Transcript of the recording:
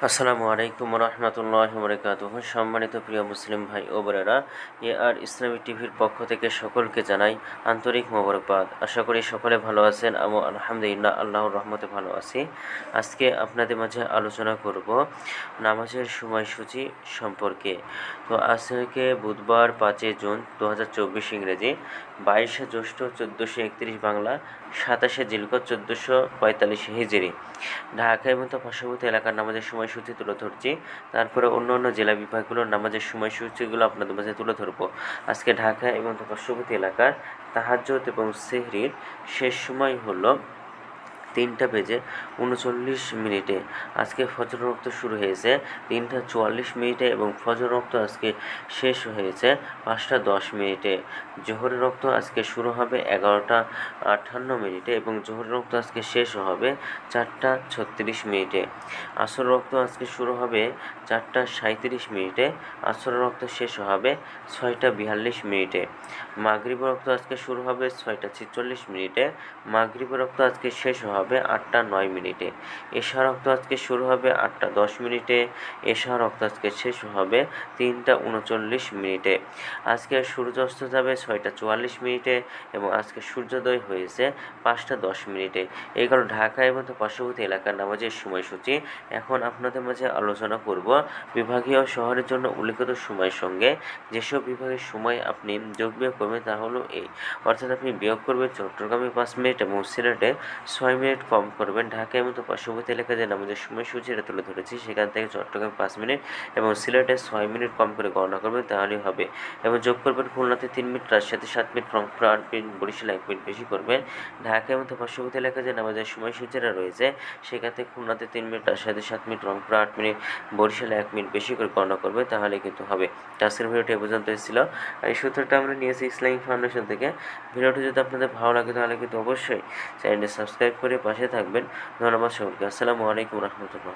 আসসালামু আলাইকুম রহমতুল্লাহ বরকাতুহ। সম্মানিত প্রিয় মুসলিম ভাই ও বোনেরা, আর ইসলামী টিভির পক্ষ থেকে সকলকে জানাই আন্তরিক মোবারকবাদ। আশা করি সকলে ভালো আছেন। আমি আলহামদুলিল্লাহ আল্লাহর রহমতে ভালো আছি। আজকে আপনাদের মাঝে আলোচনা করব নামাজের সময়সূচি সম্পর্কে। তো আজকে বুধবার 5 জুন 2024 ইংরেজি, 22 জ্যৈষ্ঠ 1431 বাংলা, 27 জিলকদ 1445 হিজরি। ঢাকা এবং তার পার্শ্ববর্তী এলাকার নামাজের সময়সূচি তুলে ধরছি। তারপরে অন্য অন্য জেলা বিভাগগুলোর নামাজের সময়সূচিগুলো আপনাদের মাঝে তুলে ধরবো। আজকে ঢাকা এবং তার পার্শ্ববর্তী এলাকার তাহাজ্জুদ এবং সেহরির শেষ সময় হলো 3:39 আজকে ফজর রক্ত শুরু হয়েছে 3:44 এবং ফজর রক্ত আজকে শেষ হয়েছে 5:10। জোহরের রক্ত আজকে শুরু হবে 11:58 এবং জোহরের রক্ত আজকে শেষ হবে 4:36। আসর রক্ত আজকে শুরু হবে 4:37, আসর রক্ত শেষ হবে 6:42। মাগরিব রক্ত আজকে শুরু হবে 6:46, মাগরিব রক্ত আজকে শেষ হবে 8:09। এশা রক্ত আজকে শুরু হবে 8:10, এশা রক্ত আজকে শেষ হবে 3:39। আজকে সূর্যাস্ত যাবে 6:44 এবং আজকে সূর্যোদয় হয়েছে 5:10। এই গেল ঢাকা এবং পার্শ্ববর্তী এলাকার নামাজের সময়সূচি। এখন আপনাদের মাঝে আলোচনা করব বিভাগীয় শহরের জন্য উল্লিখিত সময়ের সঙ্গে যেসব বিভাগের সময় আপনি যোগ বিয়োগ করবেন তা হলো এই। অর্থাৎ আপনি বিয়োগ করবেন চট্টগ্রামে 5 মিনিট এবং সিলেটে 6 মিনিট কম করবেন। ঢাকা এবং পার্শ্ববর্তী এলাকায় যে নামাজের সময়সূচি এটা তুলে ধরেছি, সেখান থেকে চট্টগ্রামে 5 মিনিট এবং সিলেটে 6 মিনিট কম করে গণনা করবেন, তাহলেই হবে। এবং যোগ করবেন খুলনাতে 3 মিনিট, রাজশাহীতে 7 মিনিট, রংপুরে 8 মিনিট, বরিশালে 1 মিনিট বেশি করবেন। ঢাকা এবং পার্শ্ববর্তী এলাকায় যে নামাজের সময়সূচিটা রয়েছে, সেখান থেকে খুলনাতে 3 মিনিট, রাজশাহীতে 7 মিনিট, রংপুরে 8 মিনিট, বরিশালে 1 মিনিট বেশি করে গণনা করবে, তাহলে কিন্তু হবে। আজকের ভিডিওটি এ পর্যন্ত ছিল। এই সূত্রটা আমরা নিয়েছি ইসলামিক ফাউন্ডেশন থেকে। ভিডিওটি যদি আপনাদের ভালো লাগে তাহলে কিন্তু অবশ্যই চ্যানেলটি সাবস্ক্রাইব করে পাশে থাকবেন। ধন্যবাদ সকলকে। আসসালামু আলাইকুম রহমতুল্লাহ।